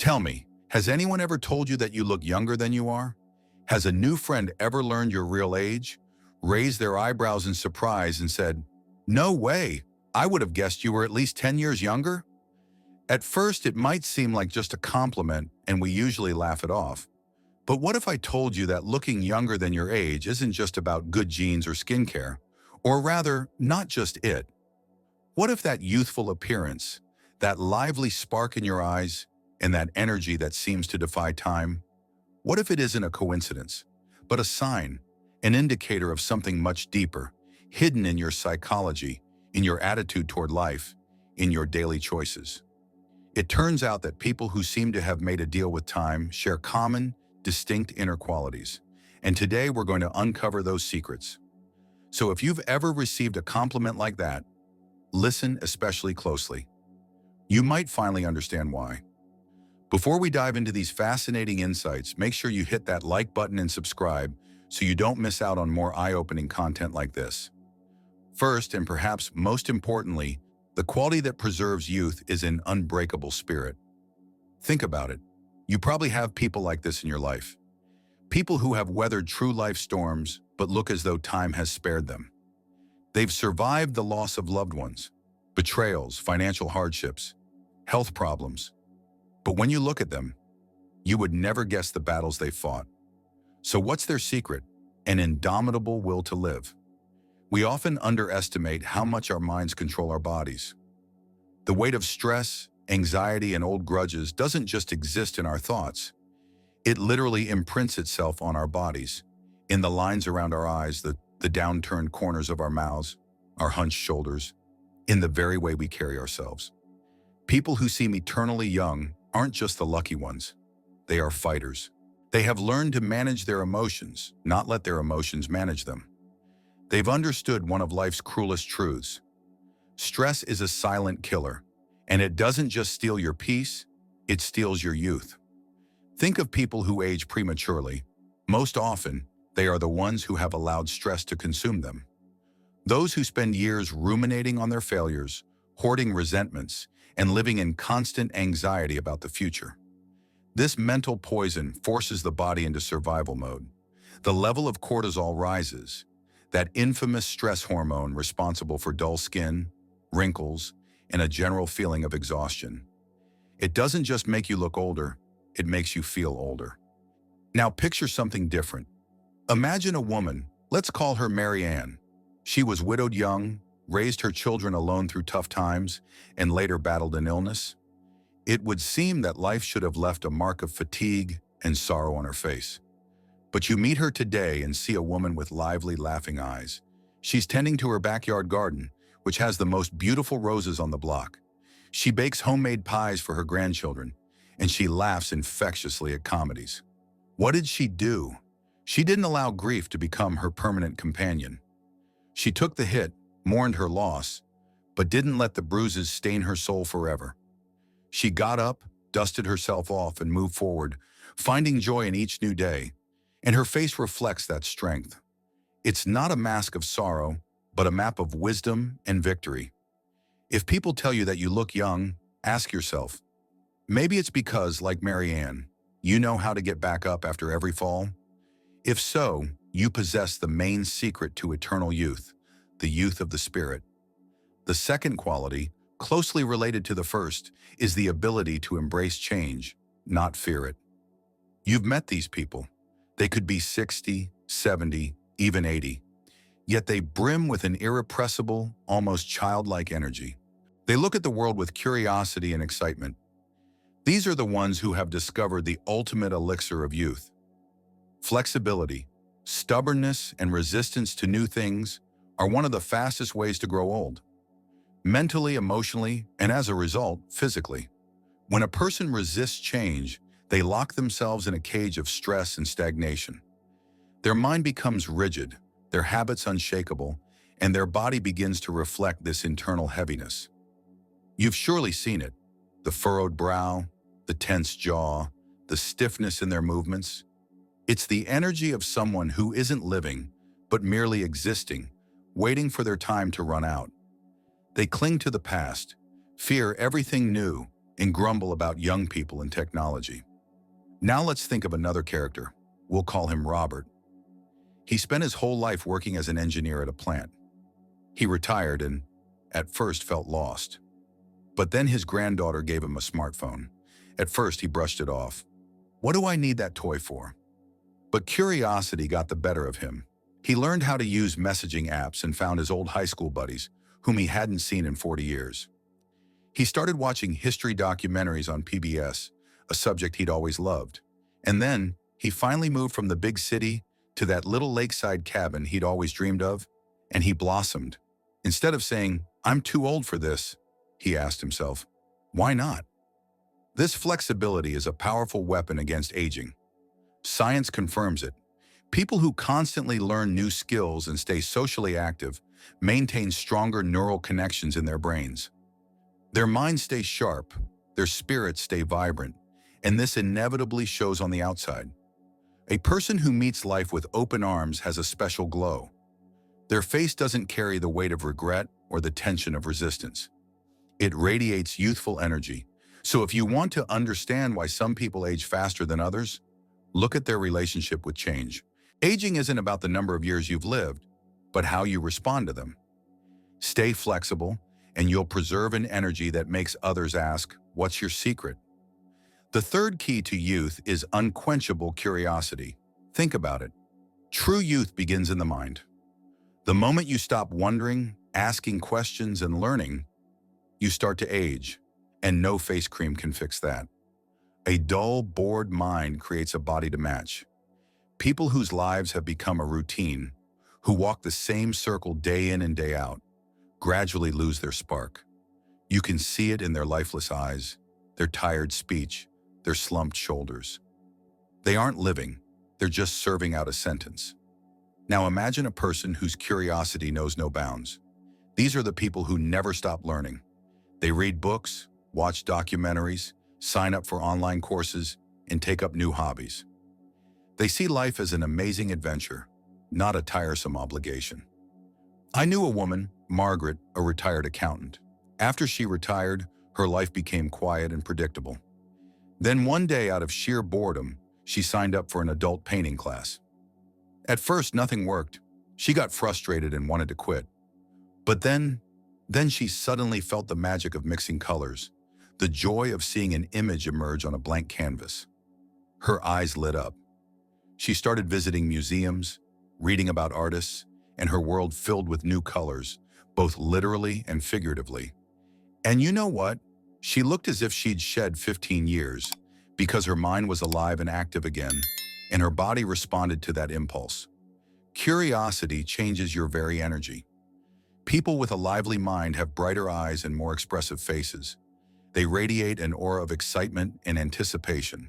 Tell me, has anyone ever told you that you look younger than you are? Has a new friend ever learned your real age, raised their eyebrows in surprise and said, "No way, I would have guessed you were at least 10 years younger"? At first, it might seem like just a compliment, and we usually laugh it off. But what if I told you that looking younger than your age isn't just about good genes or skincare? Or rather, not just it. What if that youthful appearance, that lively spark in your eyes, and that energy that seems to defy time, what if it isn't a coincidence, but a sign, an indicator of something much deeper, hidden in your psychology, in your attitude toward life, in your daily choices? It turns out that people who seem to have made a deal with time share common, distinct inner qualities. And today we're going to uncover those secrets. So if you've ever received a compliment like that, listen especially closely. You might finally understand why. Before we dive into these fascinating insights, make sure you hit that like button and subscribe so you don't miss out on more eye-opening content like this. First, and perhaps most importantly, the quality that preserves youth is an unbreakable spirit. Think about it. You probably have people like this in your life. People who have weathered true life storms but look as though time has spared them. They've survived the loss of loved ones, betrayals, financial hardships, health problems. But when you look at them, you would never guess the battles they fought. So what's their secret? An indomitable will to live. We often underestimate how much our minds control our bodies. The weight of stress, anxiety, and old grudges doesn't just exist in our thoughts. It literally imprints itself on our bodies, in the lines around our eyes, the downturned corners of our mouths, our hunched shoulders, in the very way we carry ourselves. People who seem eternally young aren't just the lucky ones. They are fighters. They have learned to manage their emotions, not let their emotions manage them. They've understood one of life's cruelest truths. Stress is a silent killer, and it doesn't just steal your peace, it steals your youth. Think of people who age prematurely. Most often, they are the ones who have allowed stress to consume them. Those who spend years ruminating on their failures, hoarding resentments, and living in constant anxiety about the future. This mental poison forces the body into survival mode. The level of cortisol rises, that infamous stress hormone responsible for dull skin, wrinkles, and a general feeling of exhaustion. It doesn't just make you look older, it makes you feel older. Now picture something different. Imagine a woman, let's call her Mary Ann. She was widowed young, raised her children alone through tough times, and later battled an illness. It would seem that life should have left a mark of fatigue and sorrow on her face. But you meet her today and see a woman with lively, laughing eyes. She's tending to her backyard garden, which has the most beautiful roses on the block. She bakes homemade pies for her grandchildren, and she laughs infectiously at comedies. What did she do? She didn't allow grief to become her permanent companion. She took the hit, mourned her loss, but didn't let the bruises stain her soul forever. She got up, dusted herself off, and moved forward, finding joy in each new day, and her face reflects that strength. It's not a mask of sorrow, but a map of wisdom and victory. If people tell you that you look young, ask yourself, maybe it's because, like Mary Ann, you know how to get back up after every fall? If so, you possess the main secret to eternal youth, the youth of the spirit. The second quality, closely related to the first, is the ability to embrace change, not fear it. You've met these people. They could be 60, 70, even 80. Yet they brim with an irrepressible, almost childlike energy. They look at the world with curiosity and excitement. These are the ones who have discovered the ultimate elixir of youth. Flexibility, stubbornness, and resistance to new things are one of the fastest ways to grow old. Mentally, emotionally, and as a result, physically. When a person resists change, they lock themselves in a cage of stress and stagnation. Their mind becomes rigid, their habits unshakable, and their body begins to reflect this internal heaviness. You've surely seen it. The furrowed brow, the tense jaw, the stiffness in their movements. It's the energy of someone who isn't living, but merely existing, waiting for their time to run out. They cling to the past, fear everything new, and grumble about young people and technology. Now let's think of another character. We'll call him Robert. He spent his whole life working as an engineer at a plant. He retired and, at first, felt lost. But then his granddaughter gave him a smartphone. At first, he brushed it off. What do I need that toy for? But curiosity got the better of him. He learned how to use messaging apps and found his old high school buddies, whom he hadn't seen in 40 years. He started watching history documentaries on PBS, a subject he'd always loved. And then, he finally moved from the big city to that little lakeside cabin he'd always dreamed of, and he blossomed. Instead of saying, "I'm too old for this," he asked himself, "Why not?" This flexibility is a powerful weapon against aging. Science confirms it. People who constantly learn new skills and stay socially active maintain stronger neural connections in their brains. Their minds stay sharp, their spirits stay vibrant, and this inevitably shows on the outside. A person who meets life with open arms has a special glow. Their face doesn't carry the weight of regret or the tension of resistance. It radiates youthful energy. So if you want to understand why some people age faster than others, look at their relationship with change. Aging isn't about the number of years you've lived, but how you respond to them. Stay flexible, and you'll preserve an energy that makes others ask, "What's your secret?" The third key to youth is unquenchable curiosity. Think about it. True youth begins in the mind. The moment you stop wondering, asking questions, and learning, you start to age, and no face cream can fix that. A dull, bored mind creates a body to match. People whose lives have become a routine, who walk the same circle day in and day out, gradually lose their spark. You can see it in their lifeless eyes, their tired speech, their slumped shoulders. They aren't living, they're just serving out a sentence. Now imagine a person whose curiosity knows no bounds. These are the people who never stop learning. They read books, watch documentaries, sign up for online courses, and take up new hobbies. They see life as an amazing adventure, not a tiresome obligation. I knew a woman, Margaret, a retired accountant. After she retired, her life became quiet and predictable. Then one day, out of sheer boredom, she signed up for an adult painting class. At first, nothing worked. She got frustrated and wanted to quit. But then she suddenly felt the magic of mixing colors, the joy of seeing an image emerge on a blank canvas. Her eyes lit up. She started visiting museums, reading about artists, and her world filled with new colors, both literally and figuratively. And you know what? She looked as if she'd shed 15 years, because her mind was alive and active again, and her body responded to that impulse. Curiosity changes your very energy. People with a lively mind have brighter eyes and more expressive faces. They radiate an aura of excitement and anticipation.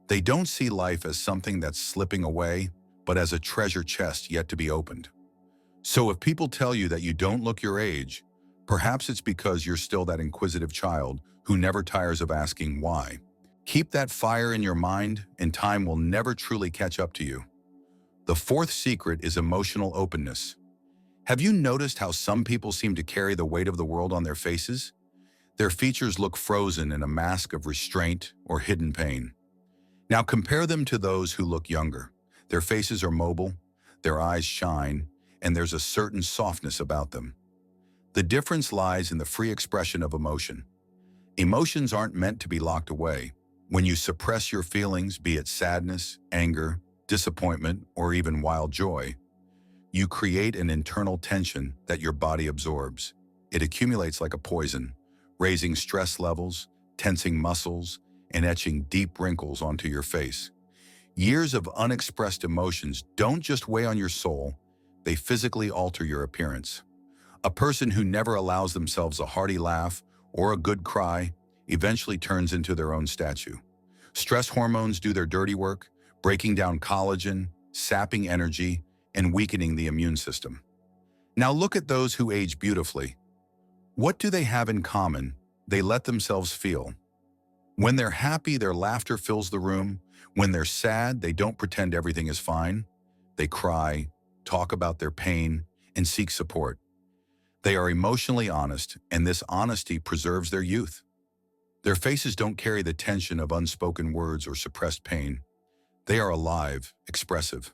They don't see life as something that's slipping away, but as a treasure chest yet to be opened. So if people tell you that you don't look your age, perhaps it's because you're still that inquisitive child who never tires of asking why. Keep that fire in your mind, and time will never truly catch up to you. The fourth secret is emotional openness. Have you noticed how some people seem to carry the weight of the world on their faces? Their features look frozen in a mask of restraint or hidden pain. Now compare them to those who look younger. Their faces are mobile, their eyes shine, and there's a certain softness about them. The difference lies in the free expression of emotion. Emotions aren't meant to be locked away. When you suppress your feelings, be it sadness, anger, disappointment, or even wild joy, you create an internal tension that your body absorbs. It accumulates like a poison, raising stress levels, tensing muscles, and etching deep wrinkles onto your face. Years of unexpressed emotions don't just weigh on your soul, they physically alter your appearance. A person who never allows themselves a hearty laugh or a good cry eventually turns into their own statue. Stress hormones do their dirty work, breaking down collagen, sapping energy, and weakening the immune system. Now look at those who age beautifully. What do they have in common? They let themselves feel. When they're happy, their laughter fills the room. When they're sad, they don't pretend everything is fine. They cry, talk about their pain, and seek support. They are emotionally honest, and this honesty preserves their youth. Their faces don't carry the tension of unspoken words or suppressed pain. They are alive, expressive.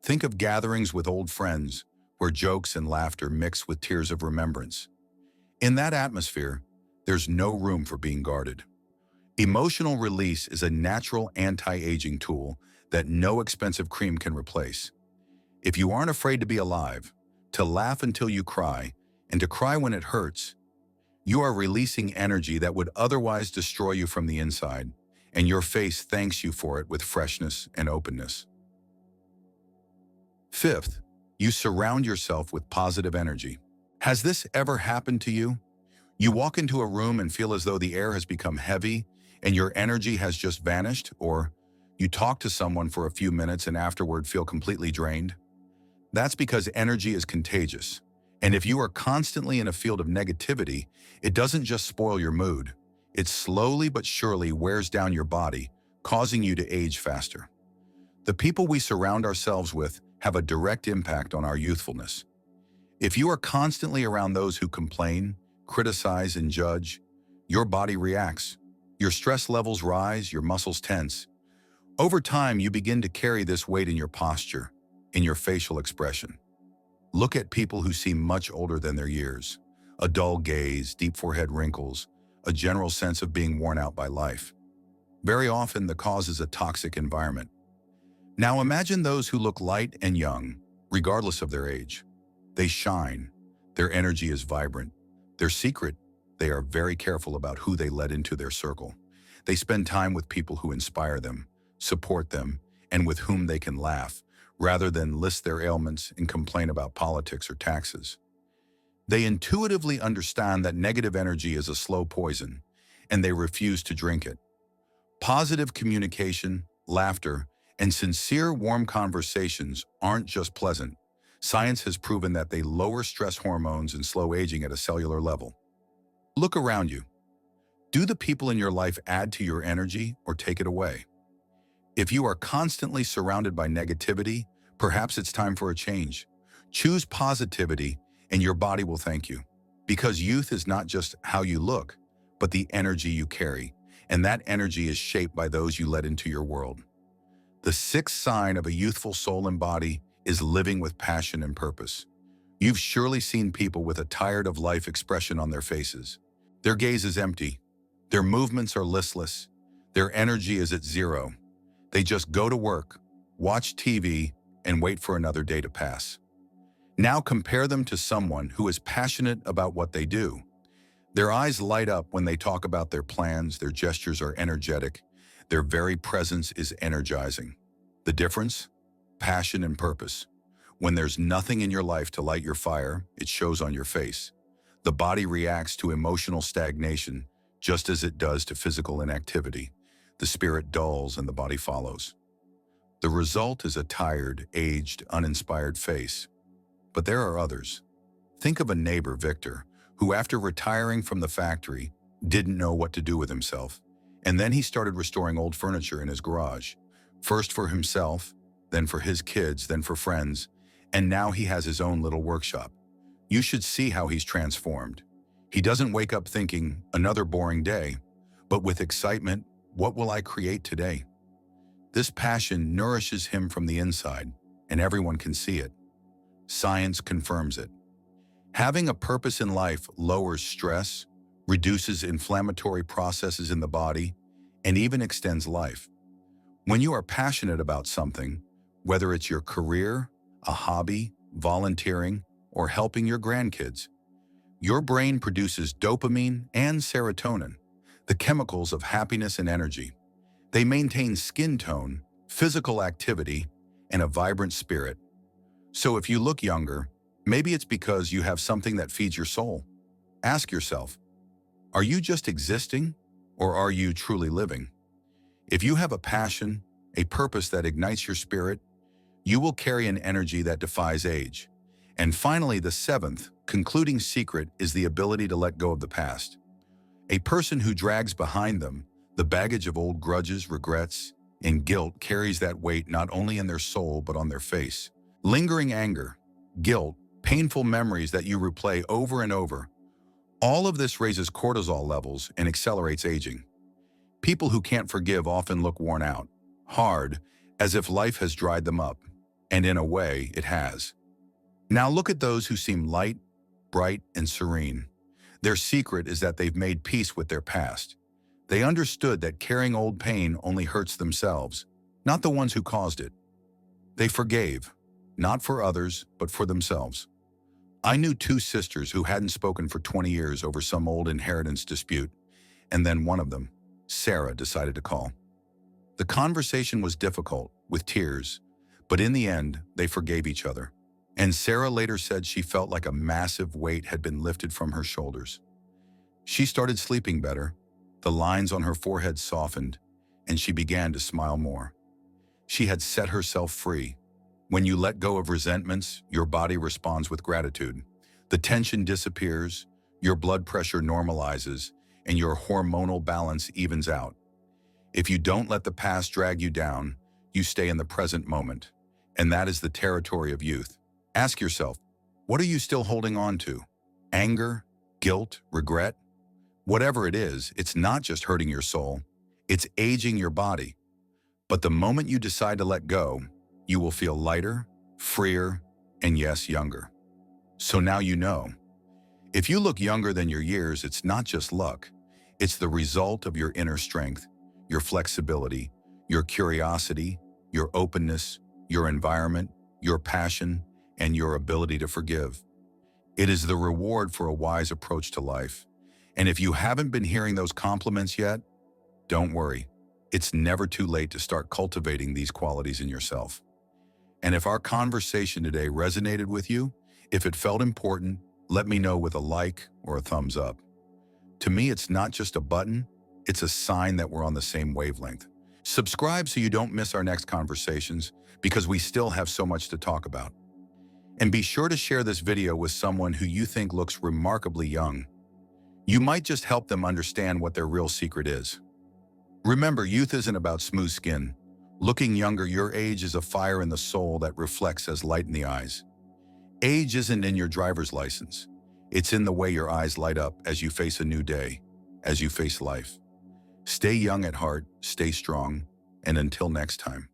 Think of gatherings with old friends, where jokes and laughter mix with tears of remembrance. In that atmosphere, there's no room for being guarded. Emotional release is a natural anti-aging tool that no expensive cream can replace. If you aren't afraid to be alive, to laugh until you cry, and to cry when it hurts, you are releasing energy that would otherwise destroy you from the inside, and your face thanks you for it with freshness and openness. Fifth, you surround yourself with positive energy. Has this ever happened to you? You walk into a room and feel as though the air has become heavy and your energy has just vanished, or you talk to someone for a few minutes and afterward feel completely drained? That's because energy is contagious. And if you are constantly in a field of negativity, it doesn't just spoil your mood. It slowly but surely wears down your body, causing you to age faster. The people we surround ourselves with have a direct impact on our youthfulness. If you are constantly around those who complain, criticize, and judge, your body reacts. Your stress levels rise, your muscles tense. Over time, you begin to carry this weight in your posture, in your facial expression. Look at people who seem much older than their years. A dull gaze, deep forehead wrinkles, a general sense of being worn out by life. Very often, the cause is a toxic environment. Now imagine those who look light and young, regardless of their age. They shine. Their energy is vibrant. Their secret, they are very careful about who they let into their circle. They spend time with people who inspire them, support them, and with whom they can laugh, rather than list their ailments and complain about politics or taxes. They intuitively understand that negative energy is a slow poison, and they refuse to drink it. Positive communication, laughter, and sincere, warm conversations aren't just pleasant. Science has proven that they lower stress hormones and slow aging at a cellular level. Look around you. Do the people in your life add to your energy or take it away? If you are constantly surrounded by negativity, perhaps it's time for a change. Choose positivity, and your body will thank you. Because youth is not just how you look, but the energy you carry, and that energy is shaped by those you let into your world. The sixth sign of a youthful soul and body is living with passion and purpose. You've surely seen people with a tired of life expression on their faces. Their gaze is empty. Their movements are listless. Their energy is at zero. They just go to work, watch TV, and wait for another day to pass. Now compare them to someone who is passionate about what they do. Their eyes light up when they talk about their plans, their gestures are energetic, their very presence is energizing. The difference? Passion and purpose. When there's nothing in your life to light your fire, it shows on your face. The body reacts to emotional stagnation just as it does to physical inactivity. The spirit dulls and the body follows. The result is a tired, aged, uninspired face. But there are others. Think of a neighbor, Victor, who after retiring from the factory didn't know what to do with himself. And then he started restoring old furniture in his garage. First for himself, then for his kids, then for friends, and now he has his own little workshop. You should see how he's transformed. He doesn't wake up thinking, another boring day, but with excitement, what will I create today? This passion nourishes him from the inside, and everyone can see it. Science confirms it. Having a purpose in life lowers stress, reduces inflammatory processes in the body, and even extends life. When you are passionate about something, whether it's your career, a hobby, volunteering, or helping your grandkids, your brain produces dopamine and serotonin, the chemicals of happiness and energy. They maintain skin tone, physical activity, and a vibrant spirit. So if you look younger, maybe it's because you have something that feeds your soul. Ask yourself, are you just existing, or are you truly living? If you have a passion, a purpose that ignites your spirit, you will carry an energy that defies age. And finally, the seventh, concluding secret is the ability to let go of the past. A person who drags behind them the baggage of old grudges, regrets, and guilt carries that weight not only in their soul but on their face. Lingering anger, guilt, painful memories that you replay over and over, All of this raises cortisol levels and accelerates aging. People who can't forgive often look worn out, hard, as if life has dried them up. And in a way, it has. Now look at those who seem light, bright, and serene. Their secret is that they've made peace with their past. They understood that carrying old pain only hurts themselves, not the ones who caused it. They forgave, not for others, but for themselves. I knew two sisters who hadn't spoken for 20 years over some old inheritance dispute, and then one of them, Sarah, decided to call. The conversation was difficult, with tears, but in the end, they forgave each other. And Sarah later said she felt like a massive weight had been lifted from her shoulders. She started sleeping better, the lines on her forehead softened, and she began to smile more. She had set herself free. When you let go of resentments, your body responds with gratitude. The tension disappears, your blood pressure normalizes, and your hormonal balance evens out. If you don't let the past drag you down, you stay in the present moment. And that is the territory of youth. Ask yourself, what are you still holding on to? Anger, guilt, regret? Whatever it is, it's not just hurting your soul, it's aging your body. But the moment you decide to let go, you will feel lighter, freer, and yes, younger. So now you know. If you look younger than your years, it's not just luck. It's the result of your inner strength, your flexibility, your curiosity, your openness, your environment, your passion, and your ability to forgive. It is the reward for a wise approach to life. And if you haven't been hearing those compliments yet, don't worry. It's never too late to start cultivating these qualities in yourself. And if our conversation today resonated with you, if it felt important, let me know with a like or a thumbs up. To me, it's not just a button, it's a sign that we're on the same wavelength. Subscribe so you don't miss our next conversations, because we still have so much to talk about. And be sure to share this video with someone who you think looks remarkably young. You might just help them understand what their real secret is. Remember, youth isn't about smooth skin. Looking younger your age is a fire in the soul that reflects as light in the eyes. Age isn't in your driver's license. It's in the way your eyes light up as you face a new day, as you face life. Stay young at heart, stay strong, and until next time.